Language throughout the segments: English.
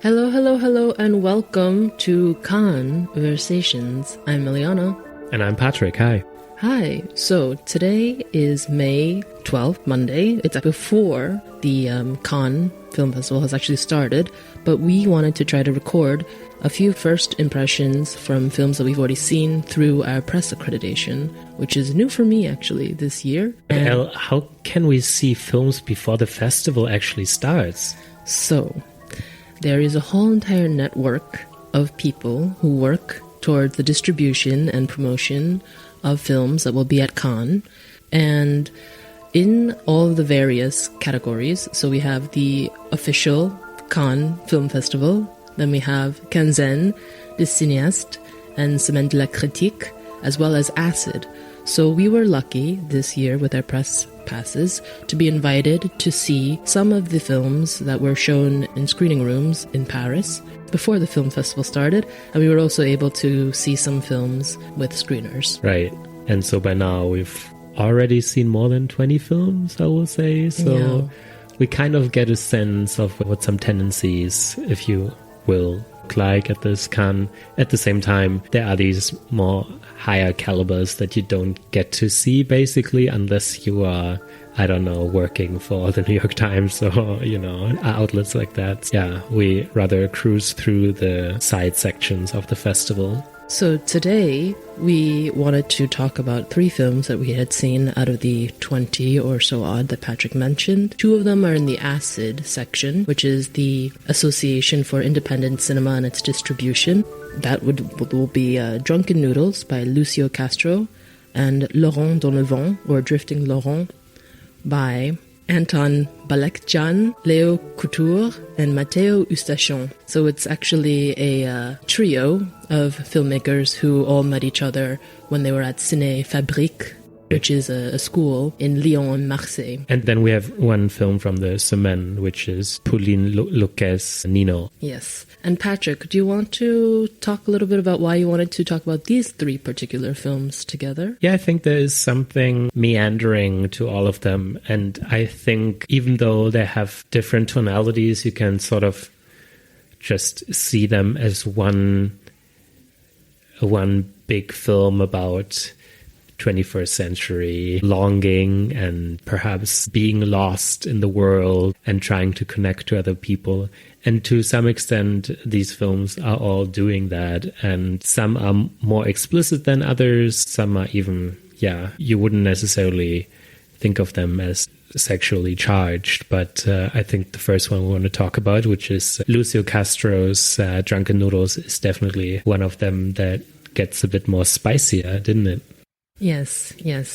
Hello, hello, hello, and welcome to Conversations. I'm Eliana. And I'm Patrick. Hi. Hi. So today is May 12th, Monday. It's before the Cannes Film Festival has actually started, but we wanted to try to record a few first impressions from films that we've already seen through our press accreditation, which is new for me actually this year. Elle, how can we see films before the festival actually starts? So, there is a whole entire network of people who work towards the distribution and promotion of films that will be at Cannes. And in all of the various categories, so we have the official Cannes Film Festival, then we have Quinzaine des Cinéastes and Semaine de la Critique, as well as Acid. So we were lucky this year with our press passes to be invited to see some of the films that were shown in screening rooms in Paris before the film festival started, and we were also able to see some films with screeners. Right. And so by now we've already seen more than 20 films, I will say. So we kind of get a sense of what some tendencies, if you will, look like at this Cannes. At the same time, there are these more higher calibers that you don't get to see basically unless you are, I don't know, working for the New York Times or, outlets like that. Yeah, we rather cruise through the side sections of the festival. So today we wanted to talk about 3 films that we had seen out of the 20 or so odd that Patrick mentioned. 2 of them are in the Acid section, which is the Association for Independent Cinema and its distribution. That will be Drunken Noodles by Lucio Castro and Laurent dans le vent, or Drifting Laurent, by Anton Balekdjian, Léo Couture, and Mattéo Eustachon. So it's actually a trio of filmmakers who all met each other when they were at Ciné Fabrique, which is a school in Lyon and Marseille. And then we have one film from the Semaine, which is Pauline Loquès, Nino. Yes. And Patrick, do you want to talk a little bit about why you wanted to talk about these 3 particular films together? Yeah, I think there is something meandering to all of them. And I think even though they have different tonalities, you can sort of just see them as one big film about 21st century longing and perhaps being lost in the world and trying to connect to other people. And to some extent, these films are all doing that. And some are more explicit than others. Some are even, you wouldn't necessarily think of them as sexually charged. But I think the first one we want to talk about, which is Lucio Castro's Drunken Noodles, is definitely one of them that gets a bit more spicier, didn't it? Yes.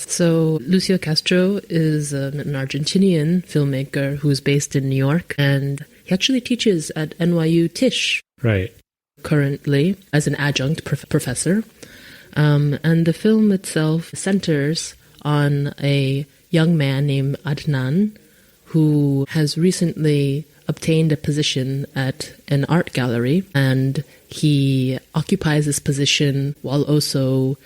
So Lucio Castro is an Argentinian filmmaker who is based in New York, and he actually teaches at NYU Tisch. Right. Currently as an adjunct professor. And the film itself centers on a young man named Adnan who has recently obtained a position at an art gallery, and he occupies this position while also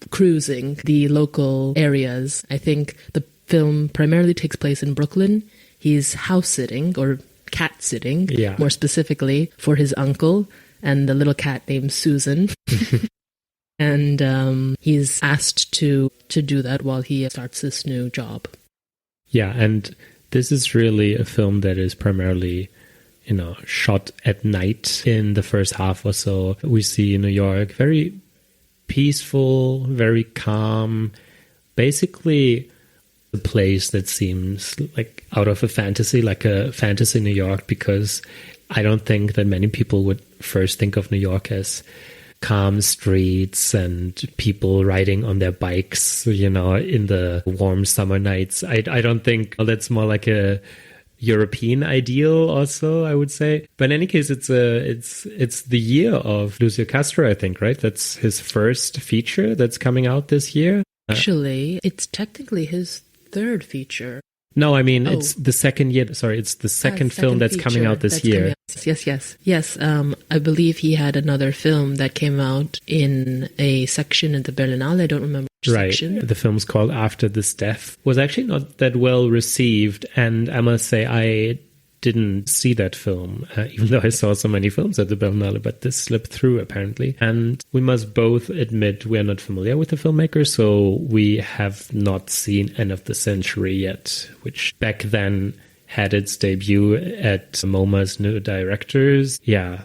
cruising the local areas. I think the film primarily takes place in Brooklyn. He's house sitting, or cat sitting, more specifically, for his uncle and the little cat named Susan. And he's asked to do that while he starts this new job. Yeah, and this is really a film that is primarily, shot at night in the first half or so. We see New York very peaceful, very calm, basically a place that seems like out of a fantasy, like a fantasy New York, because I don't think that many people would first think of New York as calm streets and people riding on their bikes, in the warm summer nights. I don't think that's more like a European ideal also, I would say. But in any case, it's the year of Lucio Castro, I think, right? That's his first feature that's coming out this year. Actually, it's technically his 3rd feature. No, I mean, it's the second year. Sorry, it's the second film that's coming out this year. Yes. I believe he had another film that came out in a section at the Berlinale. I don't remember which section. The film's called After This Death. Was actually not that well received. And I must say, I didn't see that film, even though I saw so many films at the Berlinale, but this slipped through apparently. And we must both admit we are not familiar with the filmmaker, so we have not seen End of the Century yet, which back then had its debut at MoMA's New Directors. Yeah,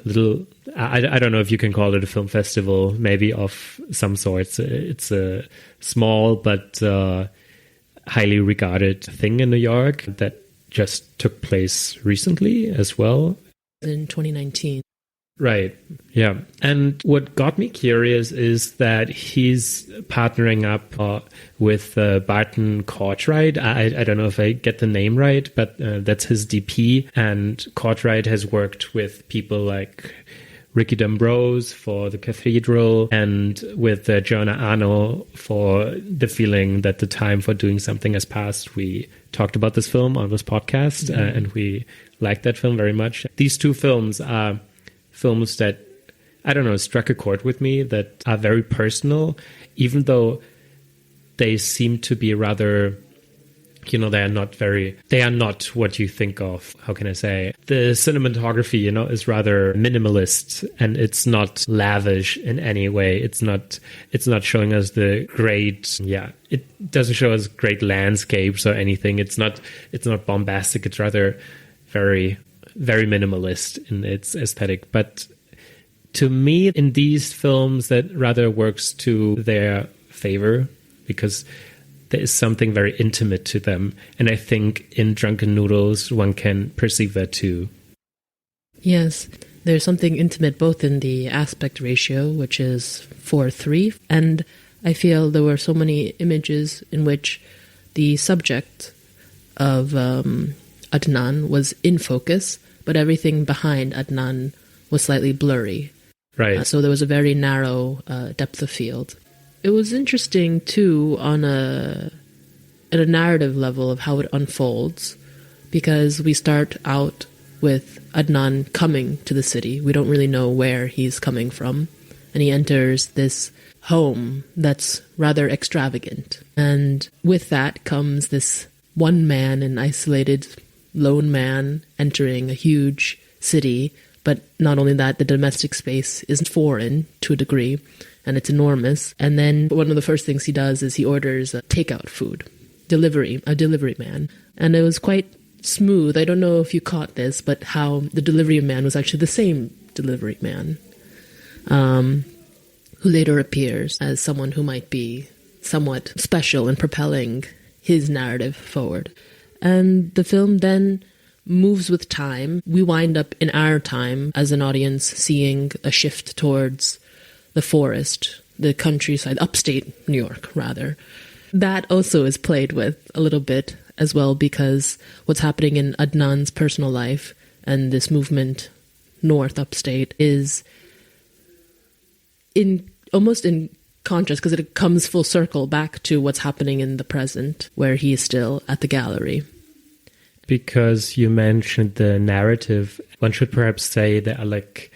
I don't know if you can call it a film festival, maybe of some sorts. It's a small but highly regarded thing in New York that just took place recently as well. In 2019. Right. Yeah. And what got me curious is that he's partnering up with Barton Cartwright. I don't know if I get the name right, but that's his DP. And Cartwright has worked with people like Ricky D'Ambrose for The Cathedral and with Jonah Arno for The Feeling That the Time for Doing Something Has Passed. We talked about this film on this podcast, and we liked that film very much. These two films are films that, I don't know, struck a chord with me, that are very personal, even though they seem to be rather, they are not what you think of. How can I say? The cinematography, is rather minimalist, and it's not lavish in any way. It's not showing us the great, it doesn't show us great landscapes or anything. It's not bombastic. It's rather very, very minimalist in its aesthetic. But to me, in these films, that rather works to their favor, because there is something very intimate to them. And I think in Drunken Noodles, one can perceive that too. Yes, there's something intimate both in the aspect ratio, which is 4:3, and I feel there were so many images in which the subject of Adnan was in focus, but everything behind Adnan was slightly blurry. Right. So there was a very narrow depth of field. It was interesting, too, at a narrative level of how it unfolds, because we start out with Adnan coming to the city. We don't really know where he's coming from. And he enters this home that's rather extravagant. And with that comes this one man, an isolated lone man, entering a huge city. But not only that, the domestic space is foreign to a degree, and it's enormous. And then one of the first things he does is he orders takeout food, a delivery man. And it was quite smooth. I don't know if you caught this, but how the delivery man was actually the same delivery man, who later appears as someone who might be somewhat special in propelling his narrative forward. And the film then moves with time. We wind up in our time as an audience seeing a shift towards the forest, the countryside, upstate New York, rather. That also is played with a little bit as well, because what's happening in Adnan's personal life and this movement north, upstate, is almost in contrast, because it comes full circle back to what's happening in the present, where he is still at the gallery. Because you mentioned the narrative, one should perhaps say there are like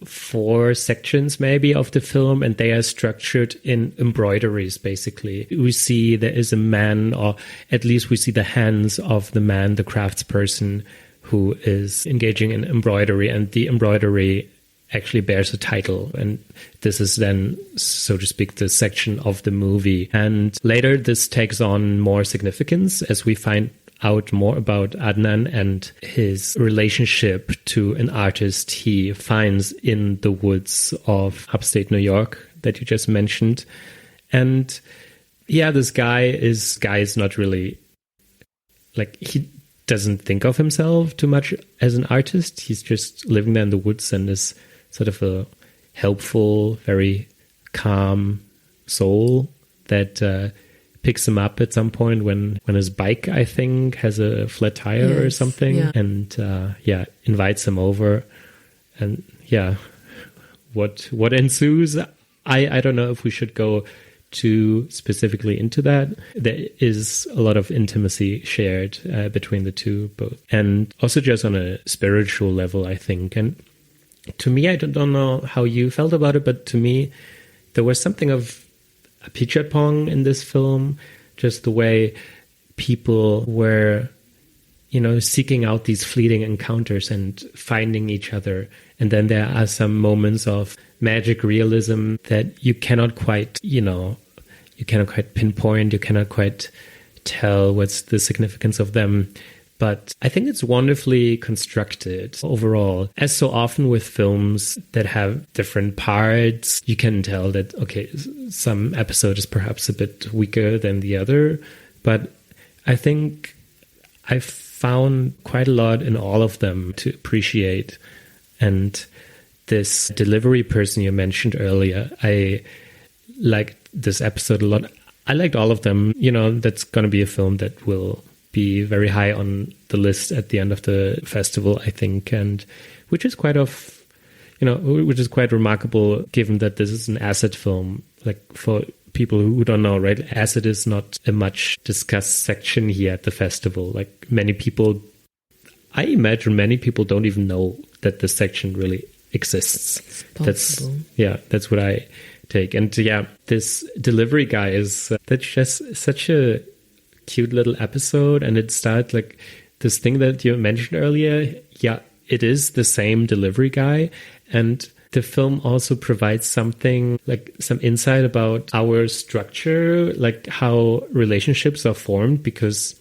4 sections maybe of the film, and they are structured in embroideries, basically. We see there is a man, or at least we see the hands of the man, the craftsperson, who is engaging in embroidery, and the embroidery actually bears a title, and this is then, so to speak, the section of the movie. And later this takes on more significance as we find out more about Adnan and his relationship to an artist he finds in the woods of upstate New York that you just mentioned. And yeah, this guy is not really, like, he doesn't think of himself too much as an artist. He's just living there in the woods and is sort of a helpful, very calm soul that picks him up at some point when his bike, I think, has a flat tire or something, and invites him over. And what ensues, I don't know if we should go too specifically into that. There is a lot of intimacy shared between the two, both, and also just on a spiritual level, I think. And to me, I don't know how you felt about it, but to me, there was something of a Pichatpong in this film, just the way people were seeking out these fleeting encounters and finding each other. And then there are some moments of magic realism that you cannot quite, you cannot quite pinpoint, you cannot quite tell what's the significance of them. But I think it's wonderfully constructed overall. As so often with films that have different parts, you can tell that, okay, some episode is perhaps a bit weaker than the other. But I think I've found quite a lot in all of them to appreciate. And this delivery person you mentioned earlier, I liked this episode a lot. I liked all of them. That's going to be a film that will be very high on the list at the end of the festival, I think, and which is quite remarkable given that this is an acid film. Like, for people who don't know, right, acid is not a much discussed section here at the festival. Like, I imagine many people don't even know that this section really exists. That's what I take. And this delivery guy that's just such a cute little episode, and it starts like this thing that you mentioned earlier. It is the same delivery guy, and the film also provides something like some insight about our structure, like how relationships are formed, because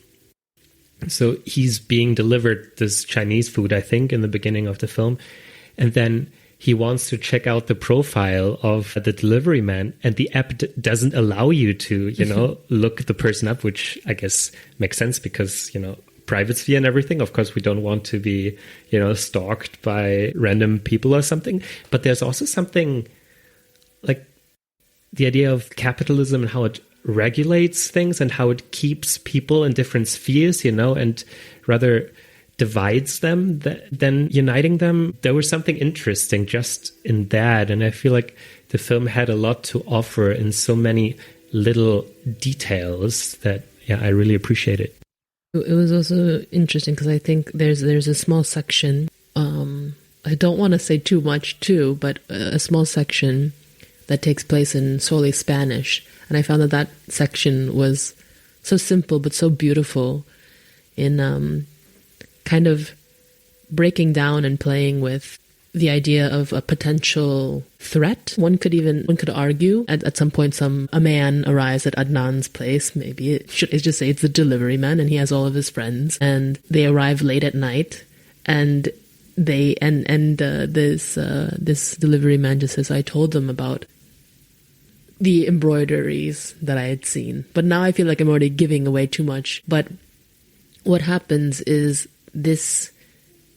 so he's being delivered this Chinese food, I think, in the beginning of the film, and then he wants to check out the profile of the delivery man, and the app doesn't allow you to, look the person up, which I guess makes sense because, privacy and everything. Of course, we don't want to be, stalked by random people or something. But there's also something like the idea of capitalism and how it regulates things and how it keeps people in different spheres, and rather divides them than uniting them. There was something interesting just in that, and I feel like the film had a lot to offer in so many little details that I really appreciate it. It was also interesting because I think there's a small section, I don't want to say too much too, but a small section that takes place in solely Spanish, and I found that section was so simple but so beautiful in kind of breaking down and playing with the idea of a potential threat. One could argue at some point a man arrives at Adnan's place. Maybe it's just say it's the delivery man, and he has all of his friends, and they arrive late at night, and this delivery man just says, I told them about the embroideries that I had seen. But now I feel like I'm already giving away too much. But what happens is this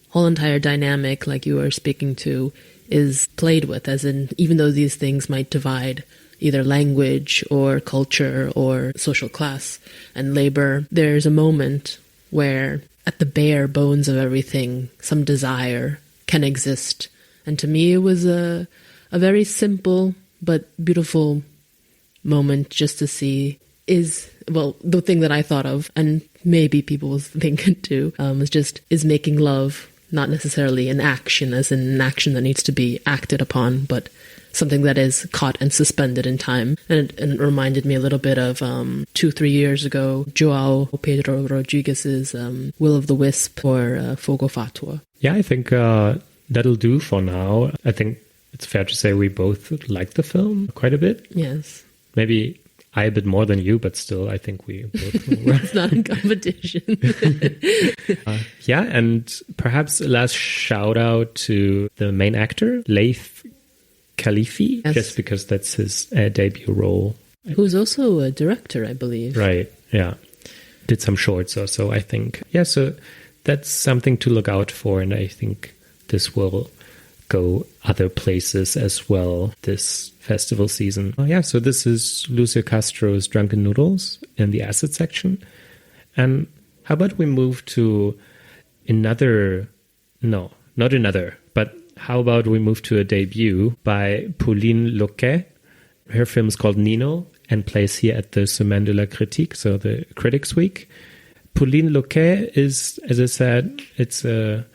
whole entire dynamic, like you were speaking to, is played with, as in, even though these things might divide either language or culture or social class and labor, there's a moment where at the bare bones of everything, some desire can exist. And to me, it was a very simple but beautiful moment just to see the thing that I thought of, and maybe people will think it too, is making love not necessarily an action, as in an action that needs to be acted upon, but something that is caught and suspended in time. And it reminded me a little bit of 2-3 years ago, Joao Pedro Rodriguez's Will of the Wisp or Fogo Fatua. Yeah, I think that'll do for now. I think it's fair to say we both like the film quite a bit. Yes. Maybe I a bit more than you, but still, I think we both It's not a competition. And perhaps a last shout out to the main actor, Laith Khalifi, yes, just because that's his debut role. Who's also a director, I believe. Right, yeah. Did some shorts or so, I think. Yeah, so that's something to look out for, and I think this will go other places as well this festival season. So this is Lucio Castro's Drunken Noodles in the acid section. And how about we move to how about we move to a debut by Pauline Loquès. Her film is called Nino and plays here at the Semaine de la Critique, so the Critics Week. Pauline Loquès is, as I said, it's her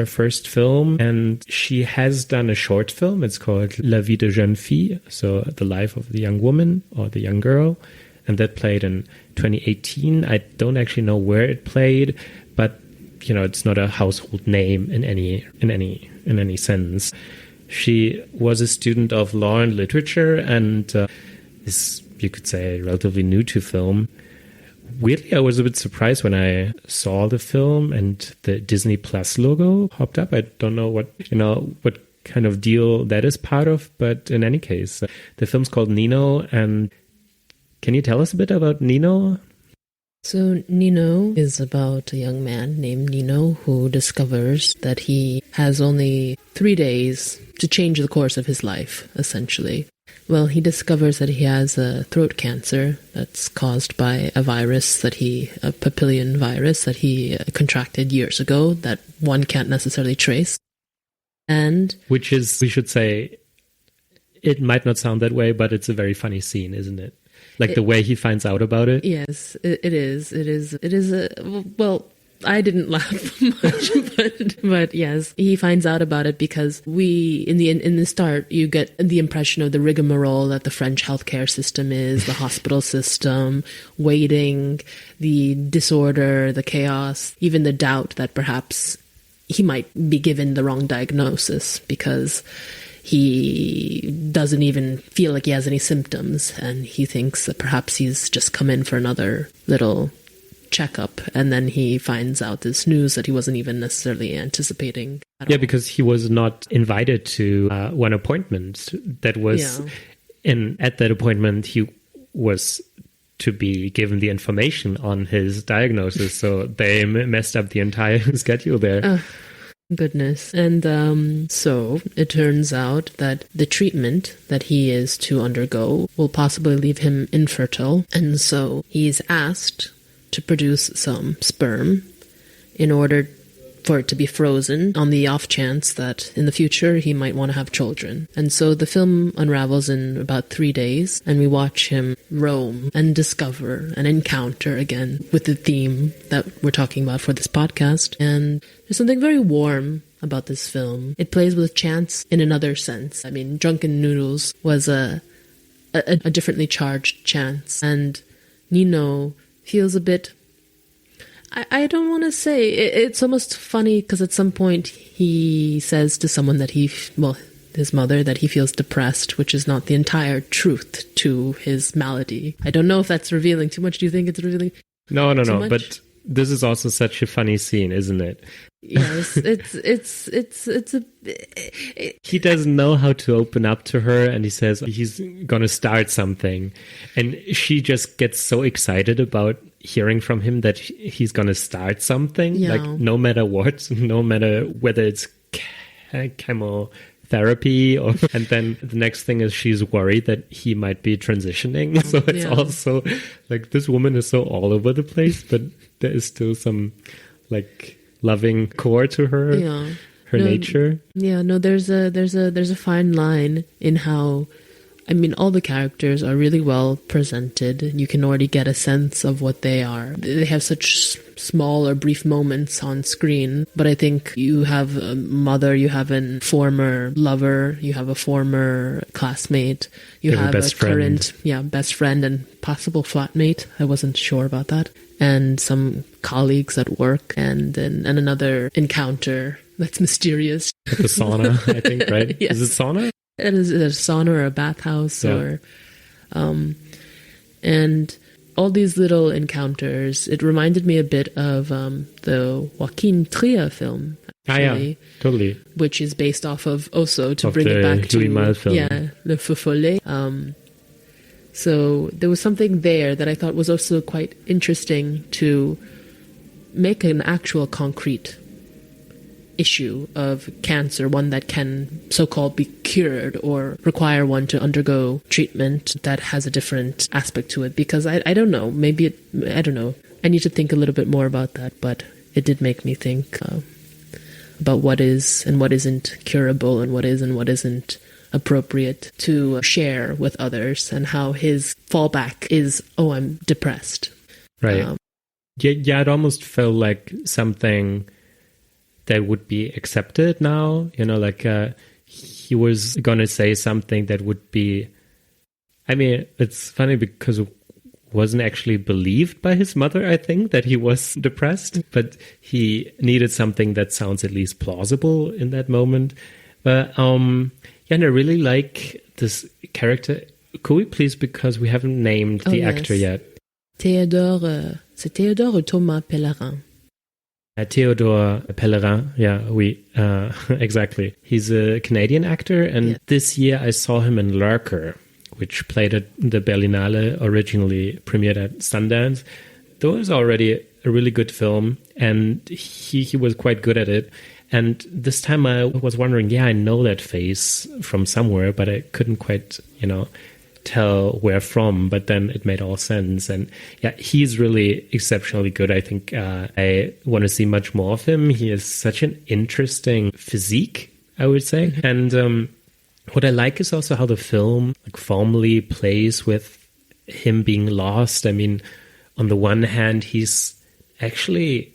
first film, and she has done a short film. It's called La vie de jeune fille, so the life of the young woman or the young girl. and that played in 2018. I don't actually know where it played, but it's not a household name in any sense. She was a student of law and literature and is, you could say, relatively new to film. Weirdly, I was a bit surprised when I saw the film and the Disney Plus logo popped up. I don't know what kind of deal that is part of, but in any case, the film's called Nino. And can you tell us a bit about Nino? So Nino is about a young man named Nino who discovers that he has only 3 days to change the course of his life, essentially. Well, he discovers that he has a throat cancer that's caused by a papillion virus that he contracted years ago that one can't necessarily trace. And which is, we should say, it might not sound that way, but it's a very funny scene, isn't it? Like the way he finds out about it. Yes, it is. Well, I didn't laugh much, but yes, he finds out about it because in the start, you get the impression of the rigmarole that the French healthcare system is, the hospital system, waiting, the disorder, the chaos, even the doubt that perhaps he might be given the wrong diagnosis because he doesn't even feel like he has any symptoms, and he thinks that perhaps he's just come in for another little checkup, and then he finds out this news that he wasn't even necessarily anticipating at all. Because he was not invited to one appointment that was at that appointment he was to be given the information on his diagnosis, so they messed up the entire schedule there. Goodness. And so it turns out that the treatment that he is to undergo will possibly leave him infertile, and so he's asked to produce some sperm in order for it to be frozen on the off chance that in the future he might want to have children. And so the film unravels in about 3 days, and we watch him roam and discover and encounter again with the theme that we're talking about for this podcast. And there's something very warm about this film. It plays with chance in another sense. I mean, Drunken Noodles was a differently charged chance, and Nino feels a bit, I don't want to say, it's almost funny because at some point he says to someone that his mother, that he feels depressed, which is not the entire truth to his malady. I don't know if that's revealing too much. Do you think it's revealing? No, but this is also such a funny scene, isn't it? Yes, he doesn't know how to open up to her, and he says he's gonna start something, and she just gets so excited about hearing from him that he's gonna start something, like no matter what, no matter whether it's chemotherapy or, and then the next thing is she's worried that he might be transitioning. So it's also like this woman is so all over the place, but there is still some like loving core to her, her nature. Yeah, no, there's a fine line in how, I mean, all the characters are really well presented. You can already get a sense of what they are. They have such small or brief moments on screen, but I think you have a mother, you have a former lover, you have a former classmate, you have a current best friend and possible flatmate. I wasn't sure about that. And some colleagues at work, and another encounter that's mysterious. At the sauna, I think, right? Yes. Is it sauna? It is a sauna or a bathhouse, or and all these little encounters. It reminded me a bit of the Joaquin Trier film, actually, totally, which is based off of also to bring it back to Le Feu Follet. So there was something there that I thought was also quite interesting to make an actual concrete issue of cancer, one that can so-called be cured or require one to undergo treatment that has a different aspect to it. Because I don't know, I don't know. I need to think a little bit more about that, but it did make me think about what is and what isn't curable, and what is and what isn't appropriate to share with others, and how his fallback is, I'm depressed. Right. It almost felt like something that would be accepted now, like he was going to say something that would be, I mean, it's funny because wasn't actually believed by his mother, I think, that he was depressed, but he needed something that sounds at least plausible in that moment. But and I really like this character. Could we please, because we haven't named the actor yet. Théodore, c'est Théodore ou Thomas Pellerin? Théodore Pellerin, exactly. He's a Canadian actor, and this year I saw him in Lurker, which played at the Berlinale, originally premiered at Sundance. Though it was already a really good film, and he was quite good at it. And this time I was wondering, I know that face from somewhere, but I couldn't quite, tell where from. But then it made all sense. And he's really exceptionally good. I think I want to see much more of him. He has such an interesting physique, I would say. And what I like is also how the film formally plays with him being lost. I mean, on the one hand, he's actually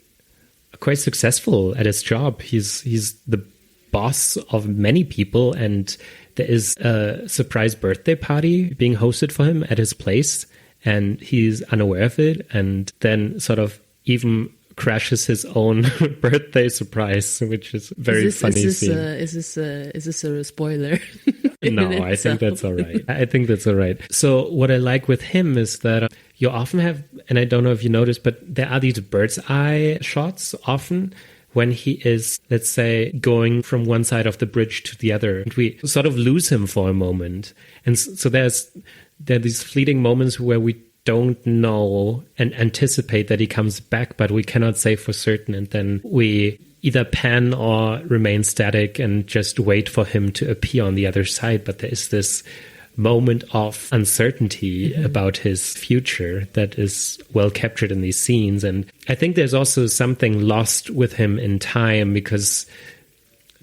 quite successful at his job. He's the boss of many people, and there is a surprise birthday party being hosted for him at his place, and he's unaware of it, and then sort of even crashes his own birthday surprise, which is very funny. Is this a spoiler? No, I think that's all right. I think that's all right. So what I like with him is that you often have, and I don't know if you noticed, but there are these bird's eye shots often when he is, let's say, going from one side of the bridge to the other. And we sort of lose him for a moment. And so there are these fleeting moments where we don't know and anticipate that he comes back, but we cannot say for certain. And then we either pan or remain static and just wait for him to appear on the other side. But there is this moment of uncertainty about his future that is well captured in these scenes. And I think there's also something lost with him in time, because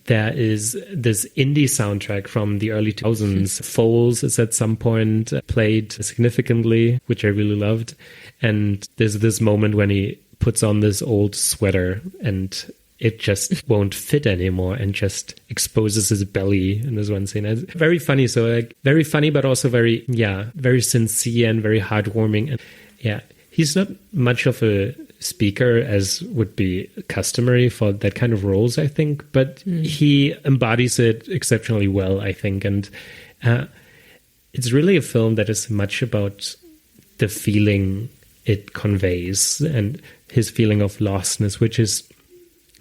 there is this indie soundtrack from the early 2000s. Foals is at some point played significantly, which I really loved. And there's this moment when he puts on this old sweater and it just won't fit anymore and just exposes his belly in this one scene. It's very funny. So very funny, but also very sincere and very heartwarming. And he's not much of a speaker as would be customary for that kind of roles, I think, but he embodies it exceptionally well, I think. And it's really a film that is much about the feeling it conveys and his feeling of lostness, which is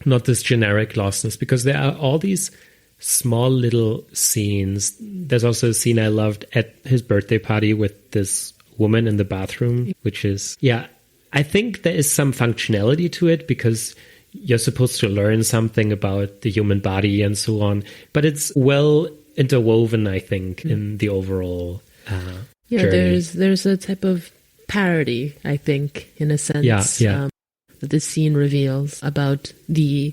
not this generic lostness, because there are all these small little scenes. There's also a scene I loved at his birthday party with this woman in the bathroom, which is, I think there is some functionality to it, because you're supposed to learn something about the human body and so on. But it's well interwoven, I think, in the overall journey. There's a type of parody, I think, in a sense. That this scene reveals about the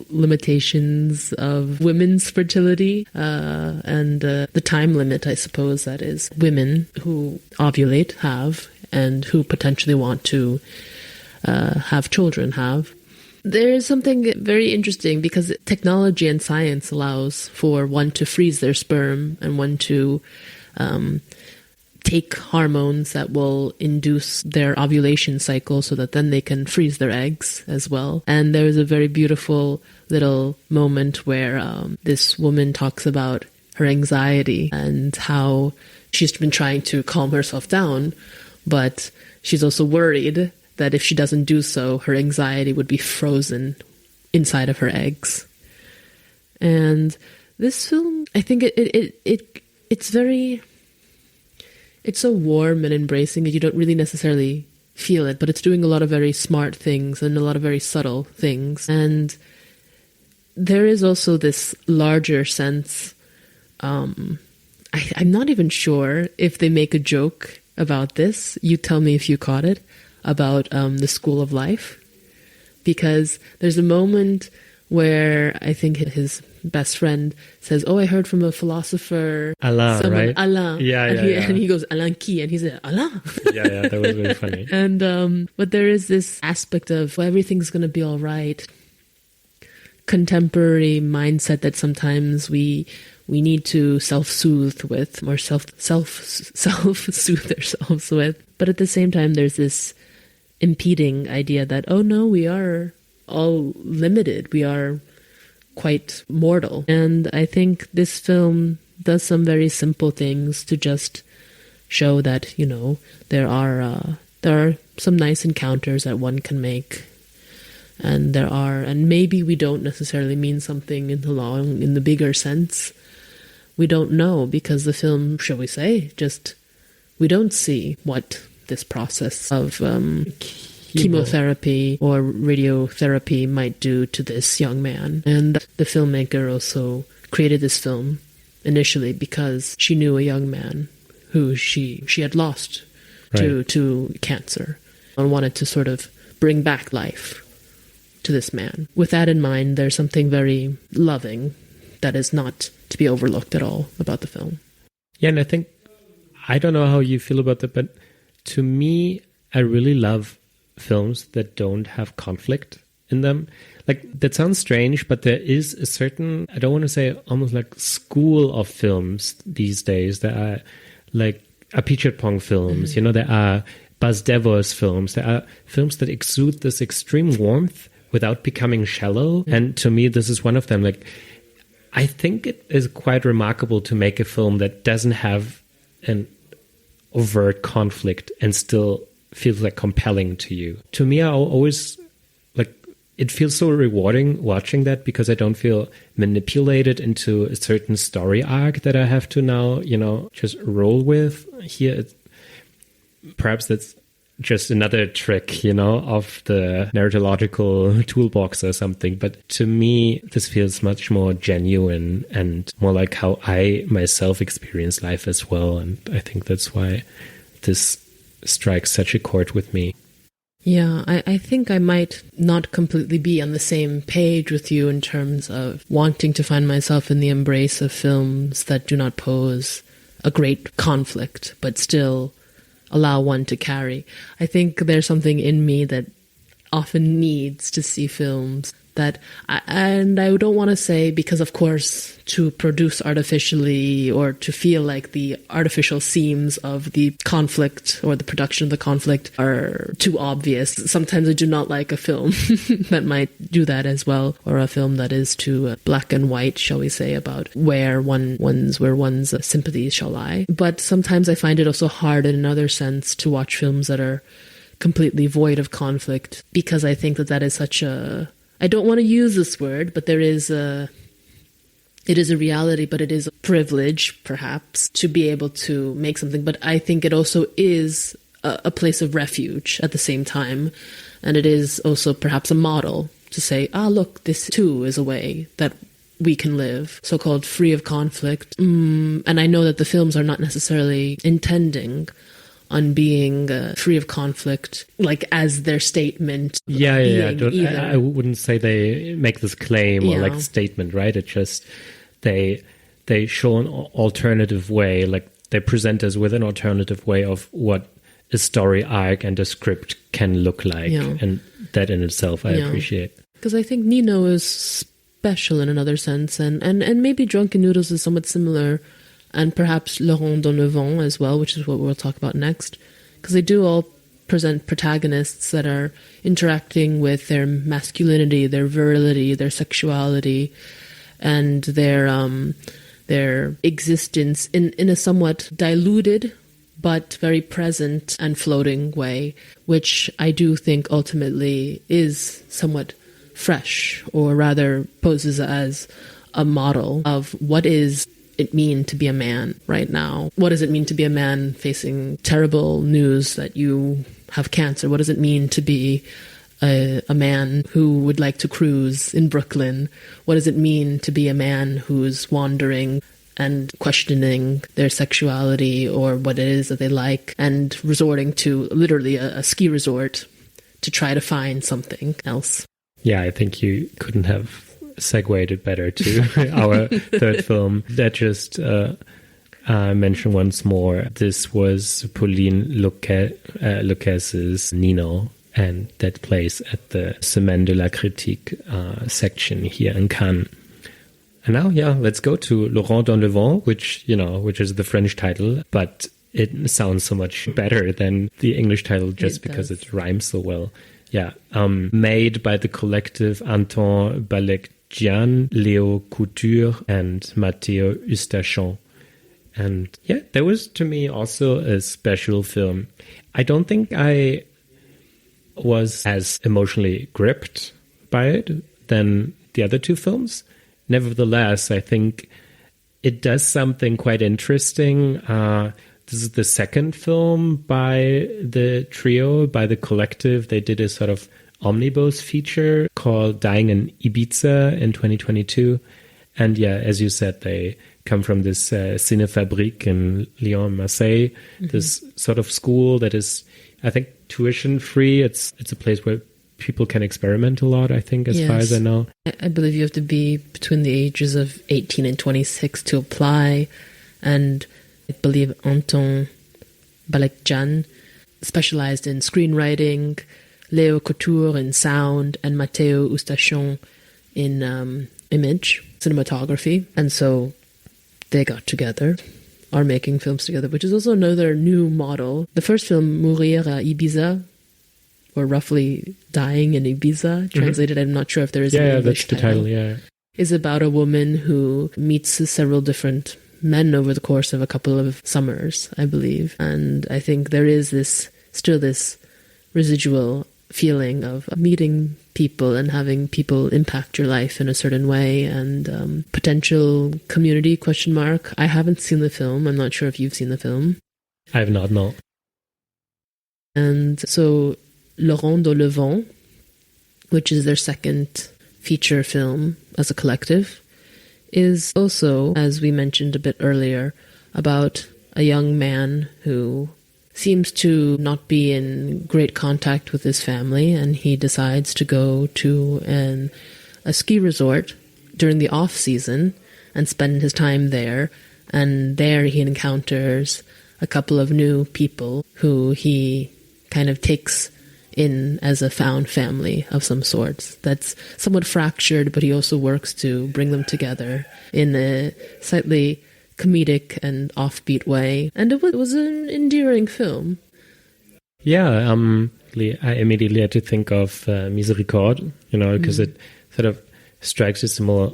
limitations of women's fertility and the time limit, I suppose, that is women who ovulate have and who potentially want to have children have. There is something very interesting, because technology and science allows for one to freeze their sperm and one to take hormones that will induce their ovulation cycle so that then they can freeze their eggs as well. And there is a very beautiful little moment where this woman talks about her anxiety and how she's been trying to calm herself down, but she's also worried that if she doesn't do so, her anxiety would be frozen inside of her eggs. And this film, I think it's very... It's so warm and embracing that you don't really necessarily feel it, but it's doing a lot of very smart things and a lot of very subtle things. And there is also this larger sense. I'm not even sure if they make a joke about this. You tell me if you caught it, about the school of life. Because there's a moment where I think his best friend says, "Oh, I heard from a philosopher, Alain, right? Alain." And he goes, "Alain qui?" And he said, "Alain." That was really funny. And but there is this aspect of, well, everything's going to be all right. Contemporary mindset that sometimes we we need to self-soothe with, or self-soothe ourselves with. But at the same time, there's this impeding idea that, oh no, we are all limited. We are quite mortal. And I think this film does some very simple things to just show that, there are some nice encounters that one can make. And maybe we don't necessarily mean something in the bigger sense. We don't know, because the film, shall we say, we don't see what this process of chemotherapy or radiotherapy might do to this young man. And the filmmaker also created this film initially because she knew a young man who she had lost to cancer, and wanted to sort of bring back life to this man. With that in mind, there's something very loving that is not to be overlooked at all about the film. Yeah, and I think, I don't know how you feel about that, but to me, I really love films that don't have conflict in them. Like, that sounds strange, but there is a certain, I don't want to say almost like school of films these days that are like Apichatpong films, there are Bas Devos films, there are films that exude this extreme warmth without becoming shallow. And to me, this is one of them. Like, I think it is quite remarkable to make a film that doesn't have an overt conflict and still feels like compelling to you. To me, I always like, it feels so rewarding watching that, because I don't feel manipulated into a certain story arc that I have to now, just roll with. Here, perhaps that's just another trick, of the narratological toolbox or something. But to me, this feels much more genuine and more like how I myself experience life as well. And I think that's why this strikes such a chord with me. Yeah, I think I might not completely be on the same page with you in terms of wanting to find myself in the embrace of films that do not pose a great conflict, but still allow one to carry. I think there's something in me that often needs to see films that, and I don't want to say, because of course to produce artificially or to feel like the artificial seams of the conflict or the production of the conflict are too obvious. Sometimes I do not like a film that might do that as well, or a film that is too black and white, shall we say, about where one's sympathies shall lie. But sometimes I find it also hard in another sense to watch films that are completely void of conflict, because I think that is such a, I don't want to use this word, but it is a reality, but it is a privilege, perhaps, to be able to make something. But I think it also is a place of refuge at the same time. And it is also perhaps a model to say, look, this too is a way that we can live, so-called free of conflict. And I know that the films are not necessarily intending on being free of conflict, like as their statement. Yeah. I wouldn't say they make this claim or like statement, right? It just, they show an alternative way, like they present us with an alternative way of what a story arc and a script can look like. Yeah. And that in itself I appreciate. Because I think Nino is special in another sense, and maybe Drunken Noodles is somewhat similar, and perhaps Laurent Donovan as well, which is what we'll talk about next, because they do all present protagonists that are interacting with their masculinity, their virility, their sexuality, and their existence in a somewhat diluted but very present and floating way, which I do think ultimately is somewhat fresh, or rather poses as a model of what is it mean to be a man right now? What does it mean to be a man facing terrible news that you have cancer? What does it mean to be a man who would like to cruise in Brooklyn? What does it mean to be a man who's wandering and questioning their sexuality or what it is that they like, and resorting to literally a ski resort to try to find something else? Yeah, I think you couldn't have segued it better to our third film. That just mention once more, this was Pauline Loquès's Nino, and that plays at the Semaine de la Critique section here in Cannes. And now, let's go to Laurent dans le vent, which is the French title, but it sounds so much better than the English title just because it rhymes so well. Yeah. Made by the collective Anton Balekdjian, Léo Couture, and Mattéo Eustachon. And yeah, that was to me also a special film. I don't think I was as emotionally gripped by it than the other two films. Nevertheless, I think it does something quite interesting. This is the second film by the trio, by the collective. They did a sort of omnibus feature called Dying in Ibiza in 2022. And yeah, as you said, they come from this Cinéfabrique in Lyon, Marseille, this sort of school that is, I think, tuition free. It's a place where people can experiment a lot, I think, as far as I know. I believe you have to be between the ages of 18 and 26 to apply. And I believe Anton Balekdjian specialized in screenwriting, Léo Couture in sound, and Mattéo Eustachon in image, cinematography. And so they got together, are making films together, which is also another new model. The first film, Mourir à Ibiza, or roughly Dying in Ibiza, translated, I'm not sure if there is an English title, is about a woman who meets several different men over the course of a couple of summers, I believe. And I think there is still this residual feeling of meeting people and having people impact your life in a certain way, and potential community, ? I haven't seen the film. I'm not sure if you've seen the film. I have not, no. And so Laurent dans le vent, which is their second feature film as a collective, is also, as we mentioned a bit earlier, about a young man who seems to not be in great contact with his family, and he decides to go to a ski resort during the off-season and spend his time there. And there he encounters a couple of new people who he kind of takes in as a found family of some sorts that's somewhat fractured, but he also works to bring them together in a slightly comedic and offbeat way. And it was an endearing film. Yeah, I immediately had to think of Misericorde, because it sort of strikes a similar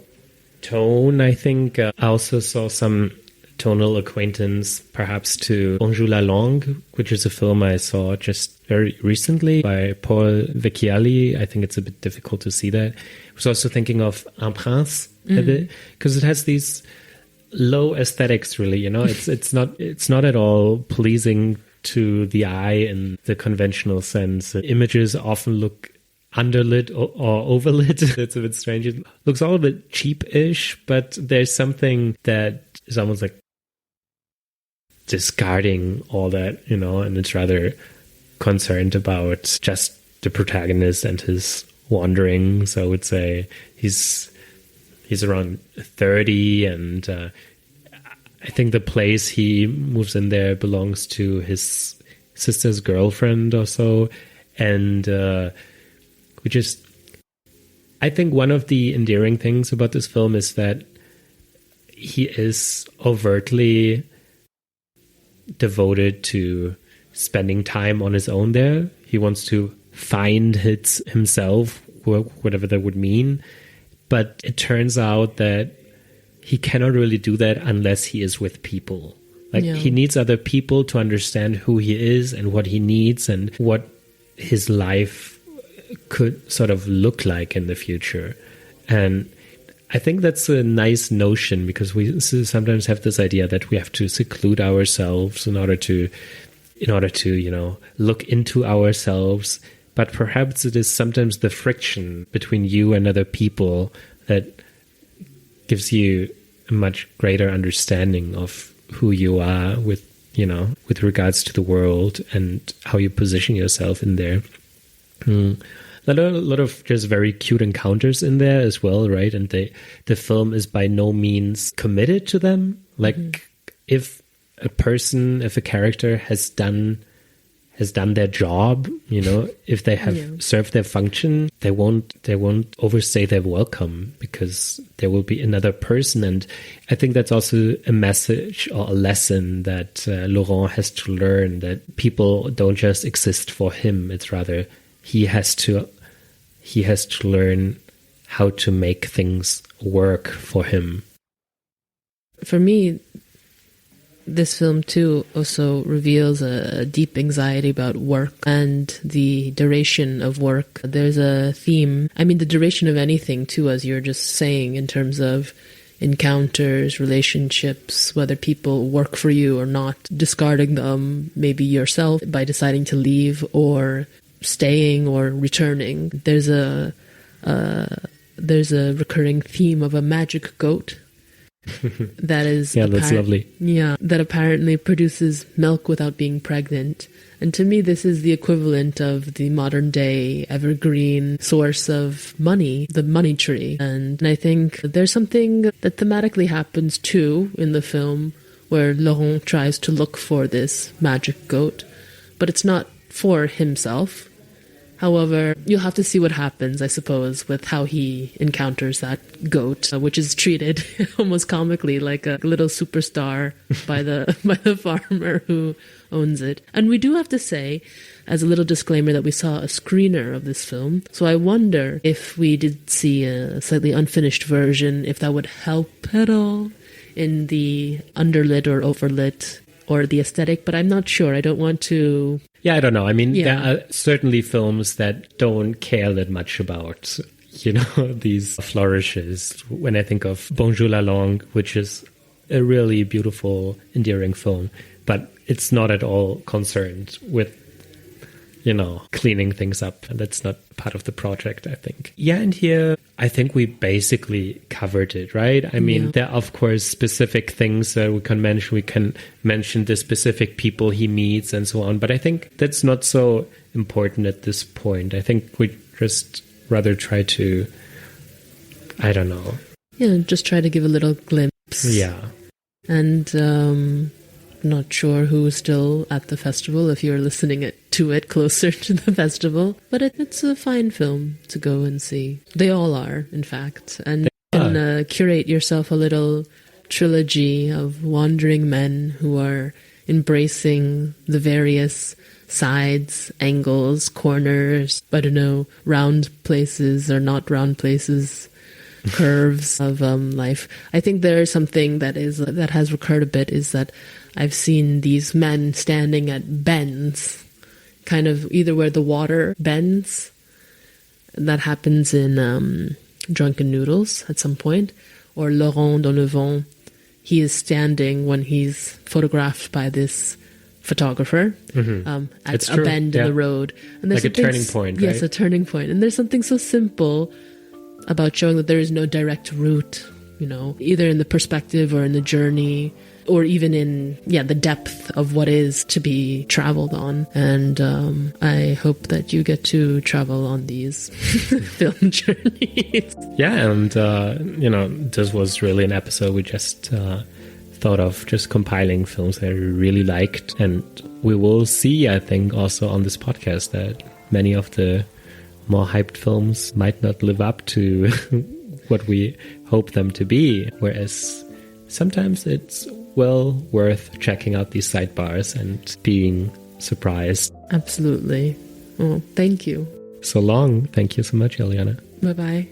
tone, I think. I also saw some tonal acquaintance perhaps to On joue la langue, which is a film I saw just very recently by Paul Vecchiali. I think it's a bit difficult to see that. I was also thinking of Un Prince a bit, because it has these low aesthetics, really. It's not at all pleasing to the eye in the conventional sense. Images often look underlit or overlit. It's a bit strange. It looks all a bit cheap-ish, but there's something that is almost like discarding all that, and it's rather concerned about just the protagonist and his wanderings. I would say he's around 30, and I think the place he moves in there belongs to his sister's girlfriend or so, and which is, I think, one of the endearing things about this film is that he is overtly devoted to spending time on his own there. He wants to find himself, whatever that would mean. But it turns out that he cannot really do that unless he is with people. He needs other people to understand who he is and what he needs and what his life could sort of look like in the future. And I think that's a nice notion, because we sometimes have this idea that we have to seclude ourselves in order to look into ourselves. But perhaps it is sometimes the friction between you and other people that gives you a much greater understanding of who you are with regards to the world and how you position yourself in there. A lot of just very cute encounters in there as well, right? And the film is by no means committed to them. If a character has done has done their job, if they have served their function, they won't overstay their welcome, because there will be another person. And I think that's also a message or a lesson that Laurent has to learn, that people don't just exist for him. It's rather he has to learn how to make things work for him. For me, this film too also reveals a deep anxiety about work and the duration of work. There's a theme, the duration of anything too, as you're just saying, in terms of encounters, relationships, whether people work for you or not, discarding them, maybe yourself by deciding to leave, or staying or returning. There's a recurring theme of a magic goat that is that's lovely. That apparently produces milk without being pregnant. And to me, this is the equivalent of the modern day evergreen source of money, the money tree. And I think there's something that thematically happens too in the film, where Laurent tries to look for this magic goat, but it's not for himself. However, you'll have to see what happens, I suppose, with how he encounters that goat, which is treated almost comically like a little superstar by the farmer who owns it. And we do have to say, as a little disclaimer, that we saw a screener of this film. So I wonder if we did see a slightly unfinished version, if that would help at all in the underlit or overlit or the aesthetic. But I'm not sure. I don't want to... Yeah, I don't know. There are certainly films that don't care that much about, these flourishes. When I think of Bonjour la Langue, which is a really beautiful, endearing film, but it's not at all concerned with, cleaning things up. And that's not part of the project, I think. Yeah, and here, I think we basically covered it, right? There are, of course, specific things that we can mention. We can mention the specific people he meets and so on. But I think that's not so important at this point. I think we just rather try to, I don't know. Yeah, just try to give a little glimpse. Yeah. And not sure who's still at the festival, if you're listening to it closer to the festival. But it's a fine film to go and see. They all are, in fact. And you can curate yourself a little trilogy of wandering men who are embracing the various sides, angles, corners, round places or not round places, curves of life. I think there is something that has recurred a bit, is that I've seen these men standing at bends, kind of either where the water bends. That happens in Drunken Noodles at some point, or Laurent dans le vent. He is standing when he's photographed by this photographer at a bend in the road. And there's like a turning point, right? Yes, a turning point. And there's something so simple about showing that there is no direct route, either in the perspective or in the journey, or even in the depth of what is to be traveled on. And I hope that you get to travel on these film journeys. Yeah, and this was really an episode we just thought of, just compiling films that we really liked. And we will see, I think, also on this podcast that many of the more hyped films might not live up to what we hope them to be, whereas sometimes it's well worth checking out these sidebars and being surprised. Absolutely. Oh, thank you. So long. Thank you so much, Eliana. Bye-bye.